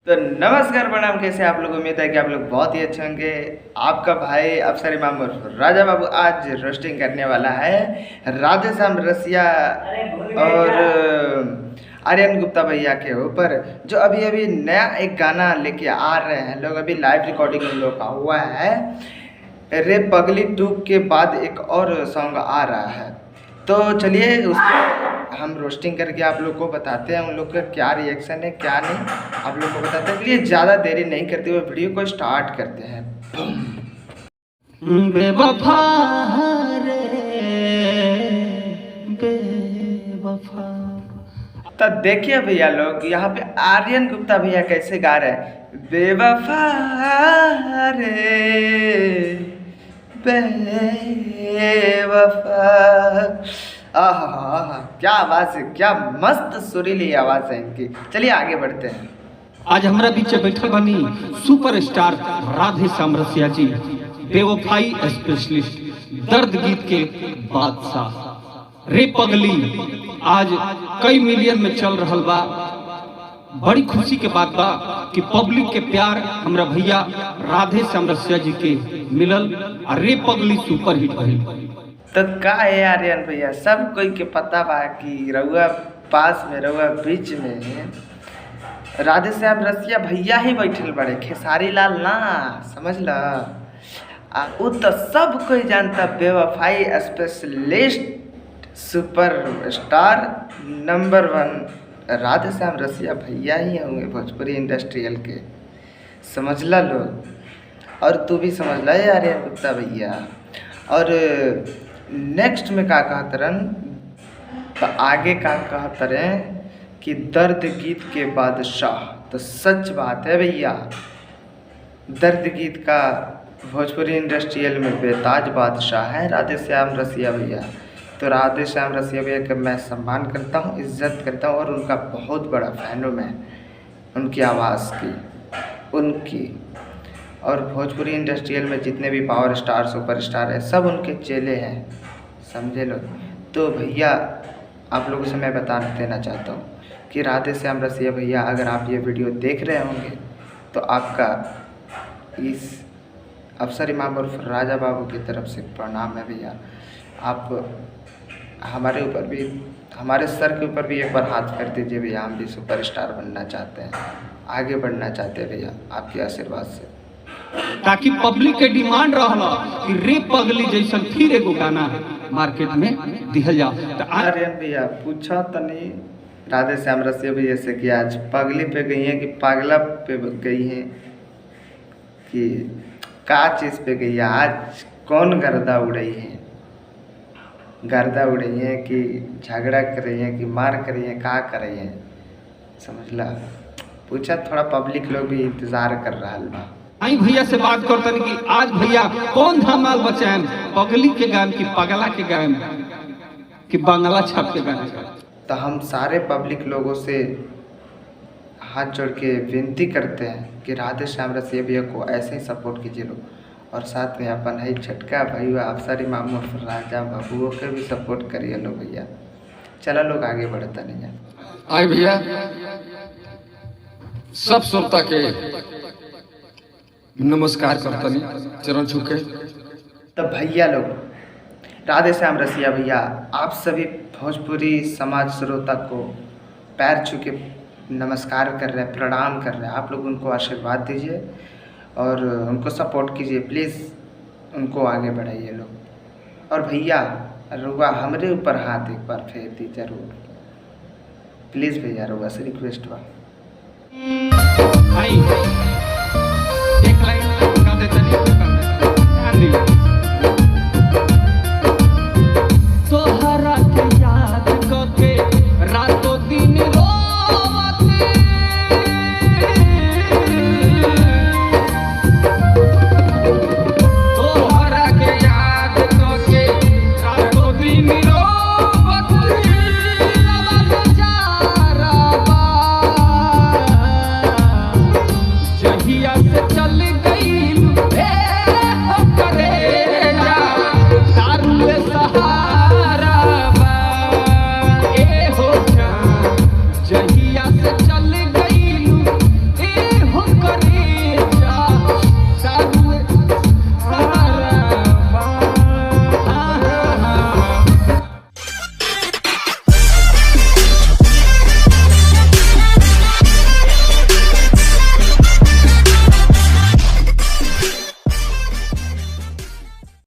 तो नमस्कार प्रणाम, कैसे आप लोग। उम्मीद है कि आप लोग बहुत ही अच्छे होंगे। आपका भाई अफसर इमाम उर्फ राजा बाबू आज रोस्टिंग करने वाला है राधे श्याम रसिया और आर्यन गुप्ता भैया के ऊपर, जो अभी अभी नया एक गाना लेके आ रहे हैं लोग। अभी लाइव रिकॉर्डिंग उन लोग का हुआ है। रे पगली 2 के बाद एक और सॉन्ग आ रहा है, तो चलिए उसको हम रोस्टिंग करके आप लोग को बताते हैं उन लोग का क्या रिएक्शन है क्या नहीं, आप लोग को बताते हैं। इसलिए ज़्यादा देरी नहीं करते हुए वीडियो को स्टार्ट करते हैं। बेवफा रे बेवफा। तो देखिए भैया लोग, यहाँ पे आर्यन गुप्ता भैया कैसे गा रहे हैं। बेवफा रे बेवफा। आहा, क्या आवाज़ है, क्या मस्त सुरीली आवाज़ है इनकी। चलिए आगे बढ़ते हैं। आज हमारा बीच बैठल बनी सुपरस्टार राधे श्याम रसिया जी, बेवफाई स्पेशलिस्ट, दर्द गीत के बादशाह। रे पगली आज कई मिलियन में चल रहा बा। बड़ी खुशी के बात बा कि पब्लिक के प्यार हमरा भैया राधे श्याम रसिया जी के मिलल और रे पगली सुपर हिट भइल। तो का है आर्यन भैया, सब कोई के पता बा कि रउआ पास में, रउआ बीच में राधे श्याम रसिया भैया ही बैठल बड़े, खेसारी लाल ना, समझ ल। वो तो सब कोई जानता, बेवफाई specialist super star number 1 Radhe Shyam रसिया भैया ही होंगे भोजपुरी इंडस्ट्रियल के, समझ ला लो। और तू भी समझ ला आर्यन गुप्ता भैया। और नेक्स्ट में का कहत रन, तो आगे का कहत रहे कि दर्द गीत के बादशाह। तो सच बात है भैया, दर्द गीत का भोजपुरी इंडस्ट्रियल में बेताज बादशाह है राधे श्याम रसिया भैया। तो राधे श्याम रसिया भैया का मैं सम्मान करता हूँ, इज्जत करता हूँ और उनका बहुत बड़ा फ़ैन हूँ मैं, उनकी आवाज़ की, उनकी। और भोजपुरी इंडस्ट्रियल में जितने भी पावर स्टार सुपर स्टार है सब उनके चेले हैं, समझे लो। तो भैया आप लोगों से मैं बता देना चाहता हूँ कि राधे श्याम रसिया भैया, अगर आप ये वीडियो देख रहे होंगे तो आपका इस अफसर इमाम उर्फ राजा बाबू की तरफ से प्रणाम है भैया। आप हमारे ऊपर भी, हमारे सर के ऊपर भी एक बार हाथ फेर दीजिए भैया। हम भी सुपरस्टार बनना चाहते हैं, आगे बढ़ना चाहते हैं भैया आपके आशीर्वाद से, ताकि पब्लिक के डिमांड रहला कि रे पगली जैसा फिर एगो गाना मार्केट में दिहल जाओ। तो आर्यन भैया पूछा तनी राधे श्याम रसिया भैया से कि आज पगली पे गई हैं कि पागला पे गई हैं, कि का चीज़ पे गई है, आज कौन गर्दा उड़ई है, गर्दा उड़ई है कि झगड़ा कर रही है कि मार कर रही है, का कर रही है, समझ ला। पूछा, थोड़ा पब्लिक लोग भी इंतज़ार कर रहा बा। आई भैया से बात करतन कि आज भैया कौन धमाल बचाएं, पगली के गान की पगला के गान कि बंगला छाप के गान। तो हम सारे पब्लिक लोगों से हाथ जोड़ के विनती करते हैं कि राधे श्याम रसिया भैया को ऐसे ही सपोर्ट कीजिए लोग। और साथ में अपन है छटका भाई अफसर इमाम उर्फ राजा बाबू के भी सपोर्ट करिए लो भैया। चला लोग आगे बढ़ता नहीं है। आए भैया सब श्रोता के नमस्कार करतनी चरण छूके। तो भैया लोग, राधे श्याम रसिया भैया आप सभी भोजपुरी समाज श्रोता को पैर छू के नमस्कार कर रहे हैं, प्रणाम कर रहे हैं। आप लोग उनको आशीर्वाद दीजिए और उनको सपोर्ट कीजिए, प्लीज़ उनको आगे बढ़ाइए लोग। और भैया रुआ हमारे ऊपर हाथ एक बार फेर दी जरूर, प्लीज़ भैया, रुआ से रिक्वेस्ट बा।